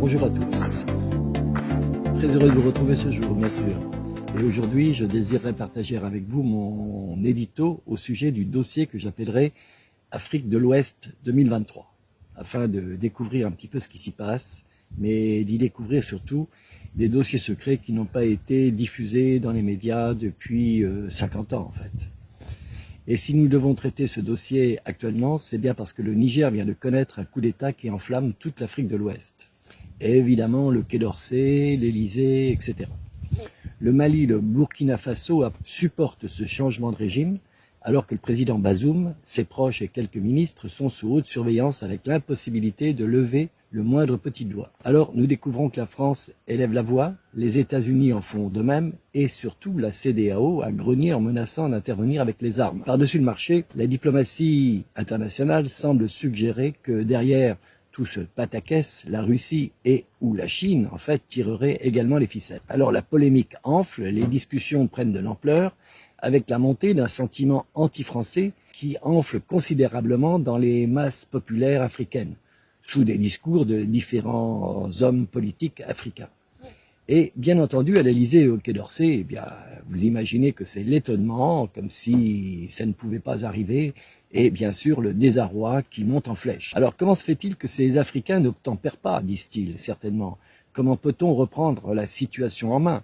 Bonjour à tous. Très heureux de vous retrouver ce jour, bien sûr. Et aujourd'hui, je désirerais partager avec vous mon édito au sujet du dossier que j'appellerai Afrique de l'Ouest 2023, afin de découvrir un petit peu ce qui s'y passe, mais d'y découvrir surtout des dossiers secrets qui n'ont pas été diffusés dans les médias depuis 50 ans en fait. Et si nous devons traiter ce dossier actuellement, c'est bien parce que le Niger vient de connaître un coup d'État qui enflamme toute l'Afrique de l'Ouest. Et évidemment le Quai d'Orsay, l'Élysée, etc. Le Mali, le Burkina Faso supportent ce changement de régime, alors que le président Bazoum, ses proches et quelques ministres sont sous haute surveillance avec l'impossibilité de lever le moindre petit doigt. Alors nous découvrons que la France élève la voix, les États-Unis en font de même, et surtout la CEDEAO a grogné en menaçant d'intervenir avec les armes. Par-dessus le marché, la diplomatie internationale semble suggérer que derrière tout ce pataquès, la Russie et ou la Chine, en fait, tireraient également les ficelles. Alors la polémique enfle, les discussions prennent de l'ampleur, avec la montée d'un sentiment anti-français qui enfle considérablement dans les masses populaires africaines, sous des discours de différents hommes politiques africains. Et bien entendu, à l'Élysée et au Quai d'Orsay, eh bien, vous imaginez que c'est l'étonnement, comme si ça ne pouvait pas arriver, et bien sûr le désarroi qui monte en flèche. Alors comment se fait-il que ces Africains n'obtempèrent pas, disent-ils certainement? Comment peut-on reprendre la situation en main?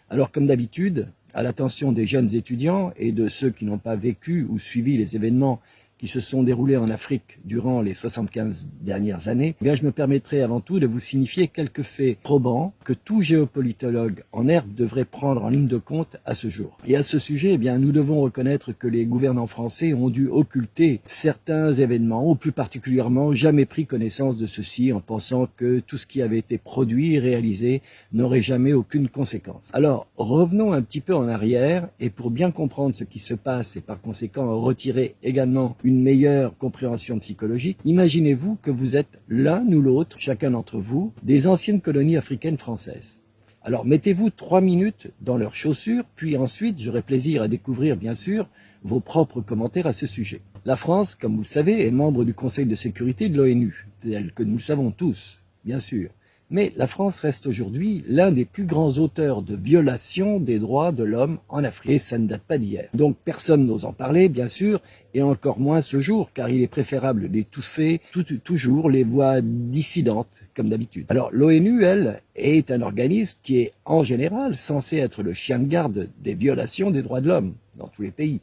Alors comme d'habitude, à l'attention des jeunes étudiants et de ceux qui n'ont pas vécu ou suivi les événements qui se sont déroulés en Afrique durant les 75 dernières années, eh bien, je me permettrai avant tout de vous signifier quelques faits probants que tout géopolitologue en herbe devrait prendre en ligne de compte à ce jour. Et à ce sujet, eh bien, nous devons reconnaître que les gouvernants français ont dû occulter certains événements, ou plus particulièrement jamais pris connaissance de ceux-ci en pensant que tout ce qui avait été produit et réalisé n'aurait jamais aucune conséquence. Alors, revenons un petit peu en arrière, et pour bien comprendre ce qui se passe et par conséquent retirer également une meilleure compréhension psychologique, imaginez-vous que vous êtes l'un ou l'autre, chacun d'entre vous, des anciennes colonies africaines françaises. Alors mettez-vous 3 minutes dans leurs chaussures, puis ensuite j'aurai plaisir à découvrir bien sûr vos propres commentaires à ce sujet. La France, comme vous le savez, est membre du Conseil de sécurité de l'ONU, tel que nous le savons tous, bien sûr. Mais la France reste aujourd'hui l'un des plus grands auteurs de violations des droits de l'homme en Afrique. Et ça ne date pas d'hier. Donc personne n'ose en parler, bien sûr, et encore moins ce jour, car il est préférable d'étouffer toujours les voix dissidentes, comme d'habitude. Alors l'ONU, elle, est un organisme qui est en général censé être le chien de garde des violations des droits de l'homme dans tous les pays.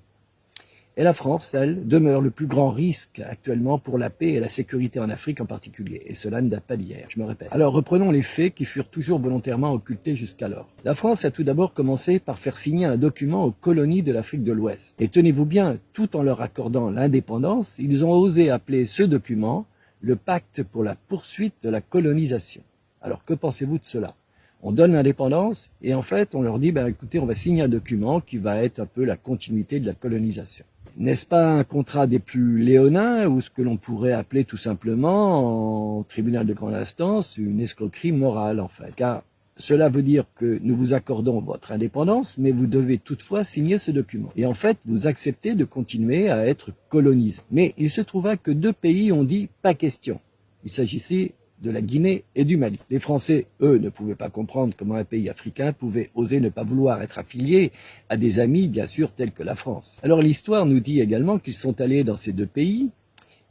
Et la France, elle, demeure le plus grand risque actuellement pour la paix et la sécurité en Afrique en particulier. Et cela ne date pas d'hier, je me répète. Alors reprenons les faits qui furent toujours volontairement occultés jusqu'alors. La France a tout d'abord commencé par faire signer un document aux colonies de l'Afrique de l'Ouest. Et tenez-vous bien, tout en leur accordant l'indépendance, ils ont osé appeler ce document le pacte pour la poursuite de la colonisation. Alors que pensez-vous de cela? On donne l'indépendance et en fait on leur dit, écoutez, on va signer un document qui va être un peu la continuité de la colonisation. N'est-ce pas un contrat des plus léonins ou ce que l'on pourrait appeler tout simplement en tribunal de grande instance une escroquerie morale en fait? Car cela veut dire que nous vous accordons votre indépendance, mais vous devez toutefois signer ce document. Et en fait, vous acceptez de continuer à être colonisé. Mais il se trouva que 2 pays ont dit pas question. Il s'agissait de la Guinée et du Mali. Les Français, eux, ne pouvaient pas comprendre comment un pays africain pouvait oser ne pas vouloir être affilié à des amis, bien sûr, tels que la France. Alors l'histoire nous dit également qu'ils sont allés dans ces 2 pays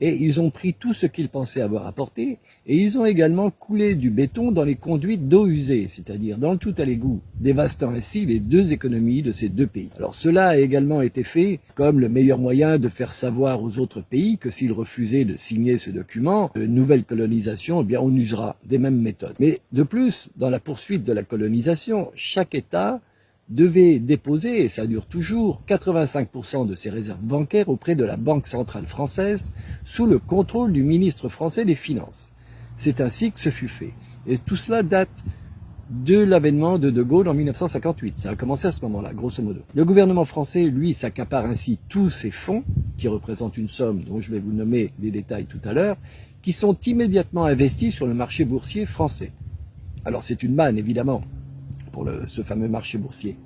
et ils ont pris tout ce qu'ils pensaient avoir apporté et ils ont également coulé du béton dans les conduites d'eau usée, c'est-à-dire dans le tout à l'égout, dévastant ainsi les 2 économies de ces 2 pays. Alors cela a également été fait comme le meilleur moyen de faire savoir aux autres pays que s'ils refusaient de signer ce document, de nouvelle colonisation, eh bien on usera des mêmes méthodes. Mais de plus, dans la poursuite de la colonisation, chaque État devait déposer, et ça dure toujours, 85% de ses réserves bancaires auprès de la Banque centrale française sous le contrôle du ministre français des Finances. C'est ainsi que ce fut fait. Et tout cela date de l'avènement de De Gaulle en 1958. Ça a commencé à ce moment-là, grosso modo. Le gouvernement français, lui, s'accapare ainsi tous ces fonds, qui représentent une somme dont je vais vous nommer les détails tout à l'heure, qui sont immédiatement investis sur le marché boursier français. Alors c'est une manne, évidemment, pour ce fameux marché boursier.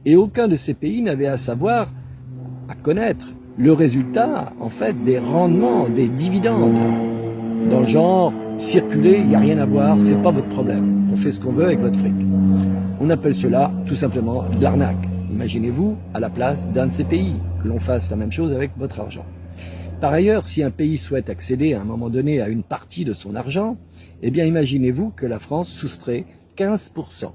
Et aucun de ces pays n'avait à savoir, à connaître, le résultat, en fait, des rendements, des dividendes. Dans le genre, circulez, il n'y a rien à voir, c'est pas votre problème. On fait ce qu'on veut avec votre fric. On appelle cela tout simplement de l'arnaque. Imaginez-vous à la place d'un de ces pays, que l'on fasse la même chose avec votre argent. Par ailleurs, si un pays souhaite accéder à un moment donné à une partie de son argent, eh bien imaginez-vous que la France soustrait 15%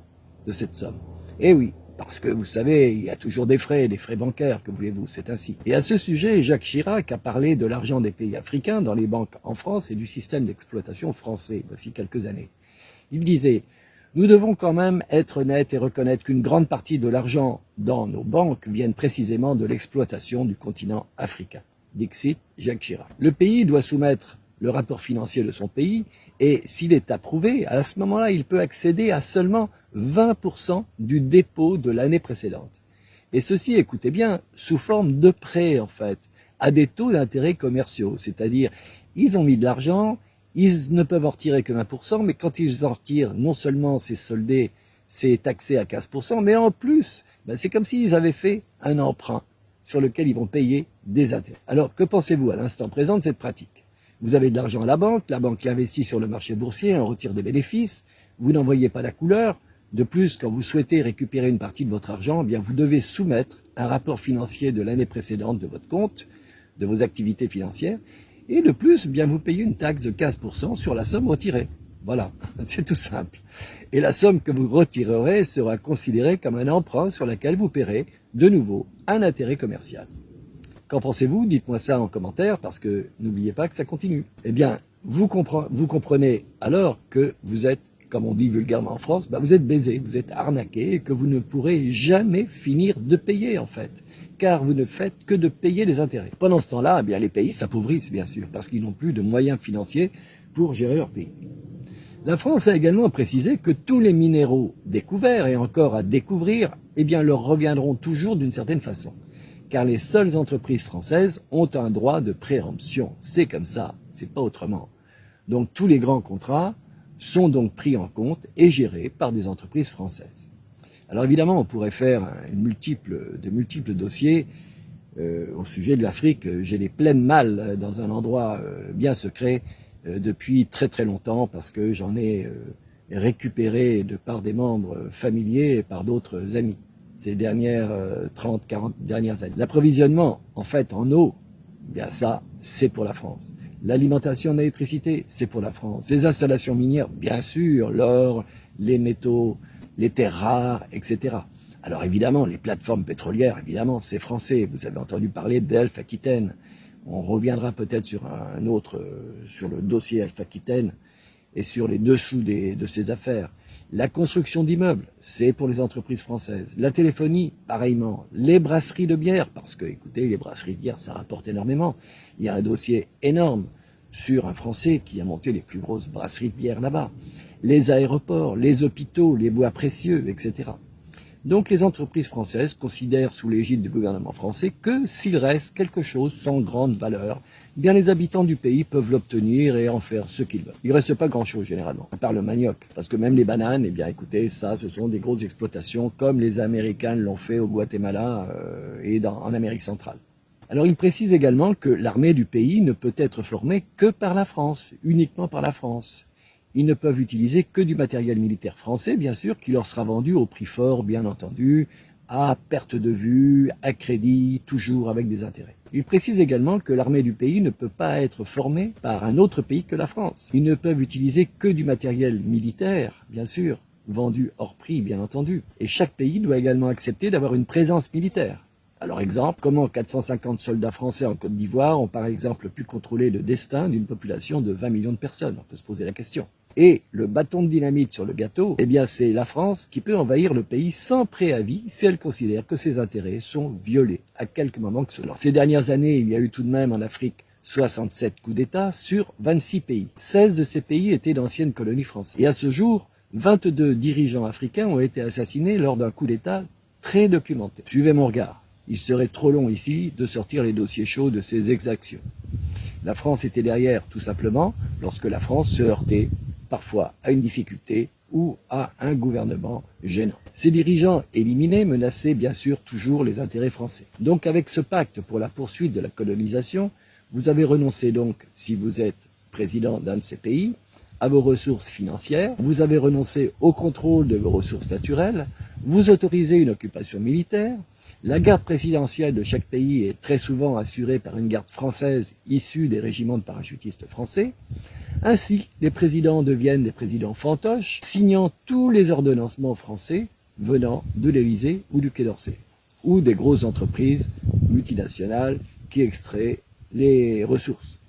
de cette somme. Eh oui, parce que vous savez, il y a toujours des frais bancaires, que voulez-vous, c'est ainsi. Et à ce sujet, Jacques Chirac a parlé de l'argent des pays africains dans les banques en France et du système d'exploitation français, voici quelques années. Il disait: nous devons quand même être honnêtes et reconnaître qu'une grande partie de l'argent dans nos banques viennent précisément de l'exploitation du continent africain. Dixit Jacques Chirac. Le pays doit soumettre le rapport financier de son pays et s'il est approuvé, à ce moment-là, il peut accéder à seulement 20% du dépôt de l'année précédente. Et ceci, écoutez bien, sous forme de prêt en fait, à des taux d'intérêt commerciaux, c'est-à-dire ils ont mis de l'argent, ils ne peuvent en retirer que 20%, mais quand ils en retirent, non seulement c'est soldé, c'est taxé à 15%, mais en plus, c'est comme s'ils avaient fait un emprunt sur lequel ils vont payer des intérêts. Alors, que pensez-vous à l'instant présent de cette pratique? Vous avez de l'argent à la banque l'investit sur le marché boursier, en retire des bénéfices, vous n'en voyez pas la couleur. De plus, quand vous souhaitez récupérer une partie de votre argent, eh bien vous devez soumettre un rapport financier de l'année précédente de votre compte, de vos activités financières, et de plus, bien vous payez une taxe de 15% sur la somme retirée. Voilà, c'est tout simple. Et la somme que vous retirerez sera considérée comme un emprunt sur lequel vous paierez de nouveau un intérêt commercial. Qu'en pensez-vous? Dites-moi ça en commentaire, parce que n'oubliez pas que ça continue. Eh bien, vous comprenez alors que vous êtes, comme on dit vulgairement en France, vous êtes baisé, vous êtes arnaqué, et que vous ne pourrez jamais finir de payer en fait, car vous ne faites que de payer les intérêts. Pendant ce temps-là, eh bien, les pays s'appauvrissent bien sûr, parce qu'ils n'ont plus de moyens financiers pour gérer leur pays. La France a également précisé que tous les minéraux découverts et encore à découvrir, eh bien, leur reviendront toujours d'une certaine façon. Car les seules entreprises françaises ont un droit de préemption. C'est comme ça, c'est pas autrement. Donc tous les grands contrats sont donc pris en compte et gérés par des entreprises françaises. Alors évidemment, on pourrait faire de multiples dossiers au sujet de l'Afrique. J'ai les pleines malles dans un endroit bien secret depuis très très longtemps, parce que j'en ai récupéré de par des membres familiers et par d'autres amis ces dernières 30-40 dernières années. L'approvisionnement, en fait, en eau, bien ça, c'est pour la France. L'alimentation en électricité, c'est pour la France. Les installations minières, bien sûr, l'or, les métaux, les terres rares, etc. Alors évidemment, les plateformes pétrolières, évidemment, c'est français. Vous avez entendu parler d'Elf Aquitaine. On reviendra peut-être sur sur le dossier Elf Aquitaine et sur les dessous de ces affaires. La construction d'immeubles, c'est pour les entreprises françaises. La téléphonie, pareillement. Les brasseries de bière, parce que, écoutez, les brasseries de bière, ça rapporte énormément. Il y a un dossier énorme sur un Français qui a monté les plus grosses brasseries de bière là-bas. Les aéroports, les hôpitaux, les bois précieux, etc. Donc les entreprises françaises considèrent sous l'égide du gouvernement français que s'il reste quelque chose sans grande valeur, bien les habitants du pays peuvent l'obtenir et en faire ce qu'ils veulent. Il ne reste pas grand-chose généralement, à part le manioc. Parce que même les bananes, eh bien écoutez, ça ce sont des grosses exploitations comme les Américains l'ont fait au Guatemala et en Amérique centrale. Alors il précise également que l'armée du pays ne peut être formée que par la France, uniquement par la France. Ils ne peuvent utiliser que du matériel militaire français, bien sûr, qui leur sera vendu au prix fort, bien entendu, à perte de vue, à crédit, toujours avec des intérêts. Il précise également que l'armée du pays ne peut pas être formée par un autre pays que la France. Ils ne peuvent utiliser que du matériel militaire, bien sûr, vendu hors prix, bien entendu. Et chaque pays doit également accepter d'avoir une présence militaire. Alors exemple, comment 450 soldats français en Côte d'Ivoire ont par exemple pu contrôler le destin d'une population de 20 millions de personnes? On peut se poser la question. Et le bâton de dynamite sur le gâteau, eh bien c'est la France qui peut envahir le pays sans préavis si elle considère que ses intérêts sont violés, à quelque moment que cela. Ces dernières années, il y a eu tout de même en Afrique 67 coups d'État sur 26 pays. 16 de ces pays étaient d'anciennes colonies françaises. Et à ce jour, 22 dirigeants africains ont été assassinés lors d'un coup d'État très documenté. Suivez mon regard. Il serait trop long ici de sortir les dossiers chauds de ces exactions. La France était derrière, tout simplement, lorsque la France se heurtait parfois à une difficulté ou à un gouvernement gênant. Ces dirigeants éliminés menaçaient bien sûr toujours les intérêts français. Donc avec ce pacte pour la poursuite de la colonisation, vous avez renoncé donc, si vous êtes président d'un de ces pays, à vos ressources financières, vous avez renoncé au contrôle de vos ressources naturelles, vous autorisez une occupation militaire, la garde présidentielle de chaque pays est très souvent assurée par une garde française issue des régiments de parachutistes français. Ainsi, les présidents deviennent des présidents fantoches, signant tous les ordonnancements français venant de l'Élysée ou du Quai d'Orsay, ou des grosses entreprises multinationales qui extraient les ressources.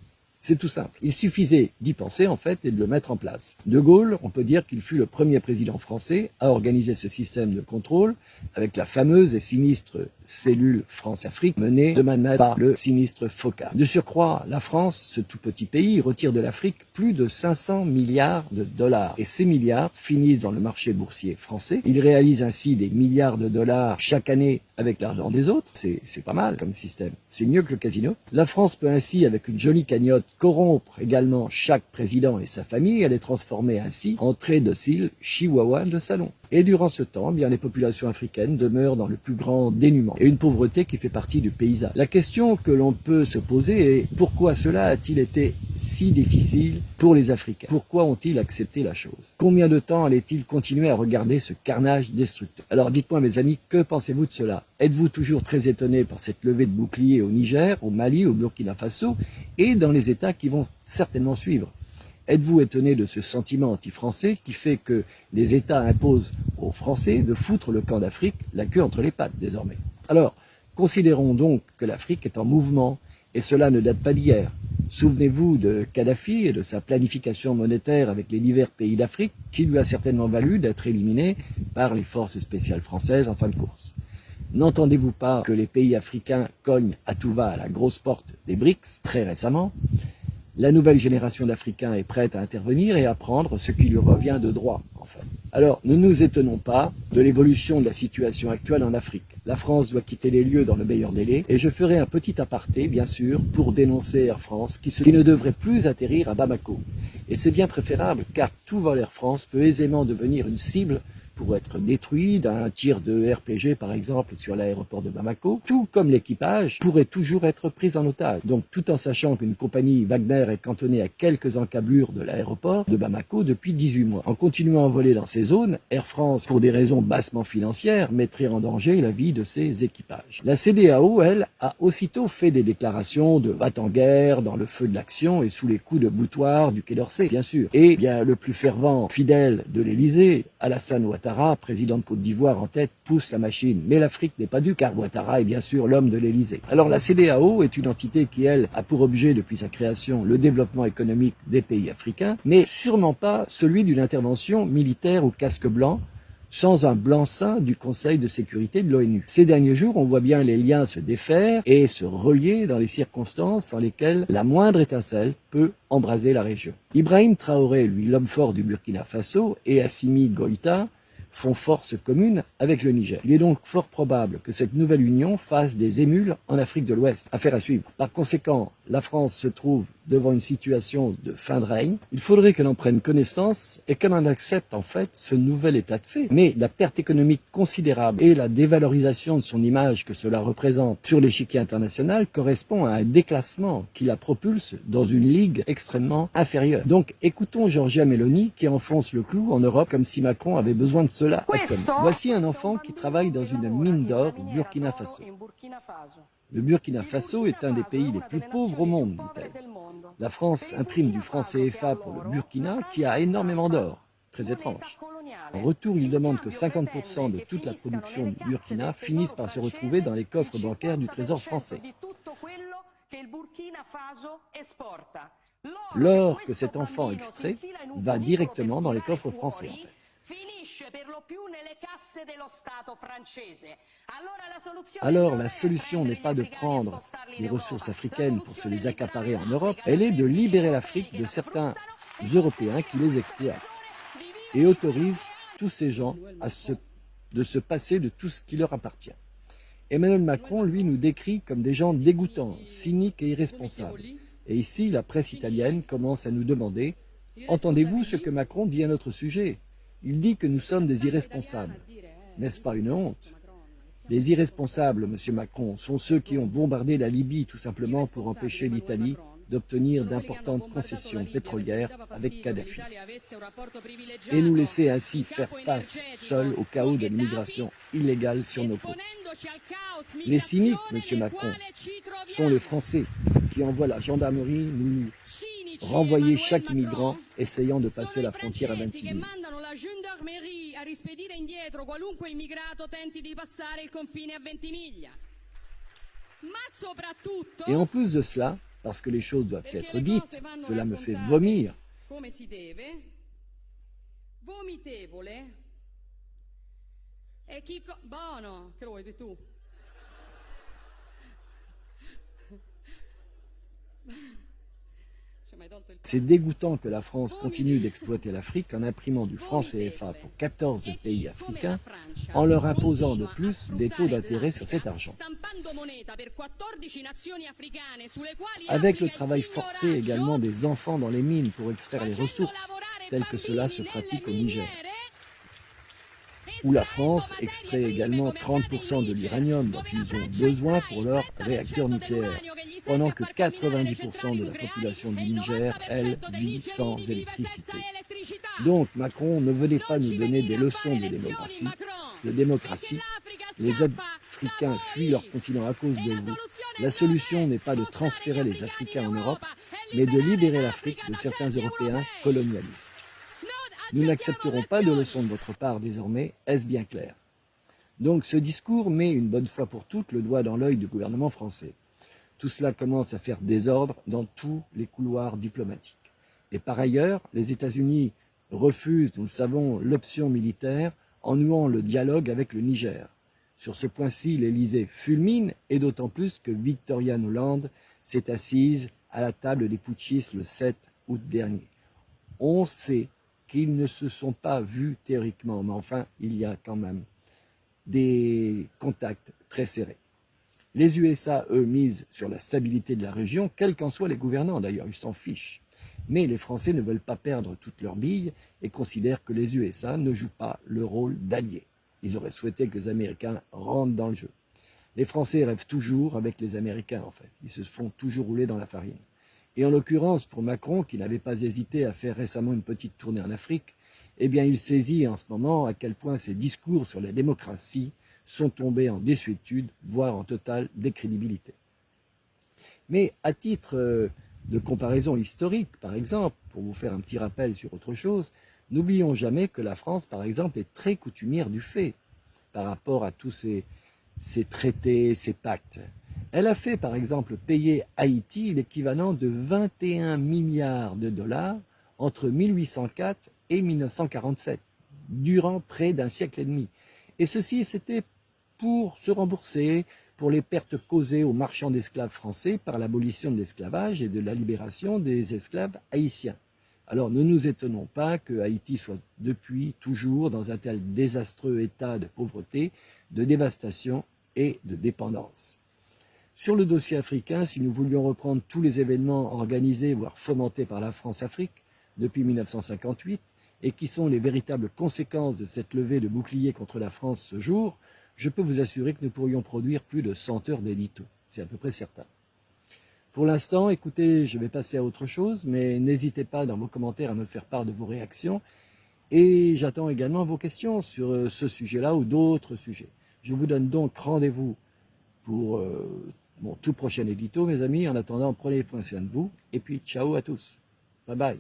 C'est tout simple. Il suffisait d'y penser, en fait, et de le mettre en place. De Gaulle, on peut dire qu'il fut le premier président français à organiser ce système de contrôle avec la fameuse et sinistre cellule France-Afrique menée de main de main par le sinistre Foccart. De surcroît, la France, ce tout petit pays, retire de l'Afrique plus de 500 milliards de dollars. Et ces milliards finissent dans le marché boursier français. Il réalise ainsi des milliards de dollars chaque année avec l'argent des autres. C'est pas mal comme système. C'est mieux que le casino. La France peut ainsi, avec une jolie cagnotte, corrompre également chaque président et sa famille et les transformer ainsi en très dociles chihuahuas de salon. Et durant ce temps, bien, les populations africaines demeurent dans le plus grand dénuement et une pauvreté qui fait partie du paysage. La question que l'on peut se poser est pourquoi cela a-t-il été si difficile pour les Africains? Pourquoi ont-ils accepté la chose? Combien de temps allaient-ils continuer à regarder ce carnage destructeur? Alors dites-moi mes amis, que pensez-vous de cela? Êtes-vous toujours très étonnés par cette levée de boucliers au Niger, au Mali, au Burkina Faso et dans les États qui vont certainement suivre? Êtes-vous étonné de ce sentiment anti-français qui fait que les États imposent aux Français de foutre le camp d'Afrique la queue entre les pattes désormais? Alors, considérons donc que l'Afrique est en mouvement et cela ne date pas d'hier. Souvenez-vous de Kadhafi et de sa planification monétaire avec les divers pays d'Afrique qui lui a certainement valu d'être éliminé par les forces spéciales françaises en fin de course. N'entendez-vous pas que les pays africains cognent à tout va à la grosse porte des BRICS très récemment? La nouvelle génération d'Africains est prête à intervenir et à prendre ce qui lui revient de droit, enfin. Alors, ne nous étonnons pas de l'évolution de la situation actuelle en Afrique. La France doit quitter les lieux dans le meilleur délai et je ferai un petit aparté, bien sûr, pour dénoncer Air France qui ne devrait plus atterrir à Bamako. Et c'est bien préférable car tout vol Air France peut aisément devenir une cible pour être détruit d'un tir de RPG par exemple sur l'aéroport de Bamako, tout comme l'équipage pourrait toujours être pris en otage. Donc tout en sachant qu'une compagnie Wagner est cantonnée à quelques encablures de l'aéroport de Bamako depuis 18 mois. En continuant à voler dans ces zones, Air France, pour des raisons bassement financières, mettrait en danger la vie de ses équipages. La CEDEAO, elle, a aussitôt fait des déclarations de va-t-en-guerre dans le feu de l'action et sous les coups de boutoir du Quai d'Orsay, bien sûr. Et bien le plus fervent fidèle de l'Élysée, Alassane Ouattara, président de Côte d'Ivoire en tête, pousse la machine. Mais l'Afrique n'est pas due car Ouattara est bien sûr l'homme de l'Élysée. Alors la CEDEAO est une entité qui, elle, a pour objet depuis sa création le développement économique des pays africains, mais sûrement pas celui d'une intervention militaire au casque blanc, sans un blanc-seing du Conseil de sécurité de l'ONU. Ces derniers jours, on voit bien les liens se défaire et se relier dans les circonstances en lesquelles la moindre étincelle peut embraser la région. Ibrahim Traoré, lui l'homme fort du Burkina Faso, et Assimi Goïta font force commune avec le Niger. Il est donc fort probable que cette nouvelle union fasse des émules en Afrique de l'Ouest. Affaire à suivre. Par conséquent, la France se trouve devant une situation de fin de règne. Il faudrait qu'elle en prenne connaissance et qu'elle en accepte en fait ce nouvel état de fait. Mais la perte économique considérable et la dévalorisation de son image que cela représente sur l'échiquier international correspond à un déclassement qui la propulse dans une ligue extrêmement inférieure. Donc écoutons Giorgia Meloni qui enfonce le clou en Europe comme si Macron avait besoin de cela. Voici un enfant qui travaille dans une mine d'or au Burkina Faso. Le Burkina Faso est un des pays les plus pauvres au monde, dit-elle. La France imprime du franc CFA pour le Burkina qui a énormément d'or. Très étrange. En retour, il demande que 50% de toute la production du Burkina finisse par se retrouver dans les coffres bancaires du Trésor français. L'or que cet enfant extrait va directement dans les coffres français, en fait. Alors la solution n'est pas de prendre les ressources africaines pour se les accaparer en Europe, elle est de libérer l'Afrique de certains Européens qui les exploitent et autorisent tous ces gens de se passer de tout ce qui leur appartient. Emmanuel Macron, lui, nous décrit comme des gens dégoûtants, cyniques et irresponsables. Et ici, la presse italienne commence à nous demander « Entendez-vous ce que Macron dit à notre sujet ? Il dit que nous sommes des irresponsables. N'est-ce pas une honte ? Les irresponsables, monsieur Macron, sont ceux qui ont bombardé la Libye tout simplement pour empêcher l'Italie d'obtenir d'importantes concessions pétrolières avec Kadhafi et nous laisser ainsi faire face seuls au chaos de l'immigration illégale sur nos côtes. Les cyniques, M. Macron, sont les Français qui envoient la gendarmerie nous renvoyer chaque immigrant essayant de passer la frontière à 26 000. Et en plus de cela, parce que les choses doivent être dites, cela me fait vomir. C'est dégoûtant que la France continue d'exploiter l'Afrique en imprimant du franc CFA pour 14 pays africains, en leur imposant de plus des taux d'intérêt sur cet argent. Avec le travail forcé également des enfants dans les mines pour extraire les ressources, tel que cela se pratique au Niger, où la France extrait également 30% de l'uranium dont ils ont besoin pour leurs réacteurs nucléaires, pendant que 90% de la population du Niger, elle, vit sans électricité. Donc Macron, ne venez pas nous donner des leçons de démocratie. Les Africains fuient leur continent à cause de vous. La solution n'est pas de transférer les Africains en Europe, mais de libérer l'Afrique de certains Européens colonialistes. Nous n'accepterons pas de leçons de votre part désormais, est-ce bien clair? Donc ce discours met une bonne fois pour toutes le doigt dans l'œil du gouvernement français. Tout cela commence à faire désordre dans tous les couloirs diplomatiques. Et par ailleurs, les États-Unis refusent, nous le savons, l'option militaire en nouant le dialogue avec le Niger. Sur ce point-ci, l'Élysée fulmine, et d'autant plus que Victoria Nuland s'est assise à la table des putschistes le 7 août dernier. On sait qu'ils ne se sont pas vus théoriquement, mais enfin, il y a quand même des contacts très serrés. Les USA, eux, misent sur la stabilité de la région, quels qu'en soient les gouvernants d'ailleurs, ils s'en fichent. Mais les Français ne veulent pas perdre toutes leurs billes et considèrent que les USA ne jouent pas le rôle d'alliés. Ils auraient souhaité que les Américains rentrent dans le jeu. Les Français rêvent toujours avec les Américains, en fait. Ils se font toujours rouler dans la farine. Et en l'occurrence, pour Macron, qui n'avait pas hésité à faire récemment une petite tournée en Afrique, eh bien, il saisit en ce moment à quel point ses discours sur la démocratie sont tombés en désuétude, voire en totale décrédibilité. Mais à titre de comparaison historique, par exemple, pour vous faire un petit rappel sur autre chose, n'oublions jamais que la France, par exemple, est très coutumière du fait par rapport à tous ces traités, ces pactes. Elle a fait, par exemple, payer Haïti l'équivalent de 21 milliards de dollars entre 1804 et 1947, durant près d'un siècle et demi. Et ceci, c'était pour se rembourser pour les pertes causées aux marchands d'esclaves français par l'abolition de l'esclavage et de la libération des esclaves haïtiens. Alors ne nous étonnons pas que Haïti soit depuis toujours dans un tel désastreux état de pauvreté, de dévastation et de dépendance. Sur le dossier africain, si nous voulions reprendre tous les événements organisés, voire fomentés par la France-Afrique depuis 1958, et qui sont les véritables conséquences de cette levée de bouclier contre la France ce jour, je peux vous assurer que nous pourrions produire plus de 100 heures d'édito. C'est à peu près certain. Pour l'instant, écoutez, je vais passer à autre chose, mais n'hésitez pas dans vos commentaires à me faire part de vos réactions. Et j'attends également vos questions sur ce sujet-là ou d'autres sujets. Je vous donne donc rendez-vous pour mon tout prochain édito, mes amis. En attendant, prenez soin de vous. Et puis, ciao à tous. Bye bye.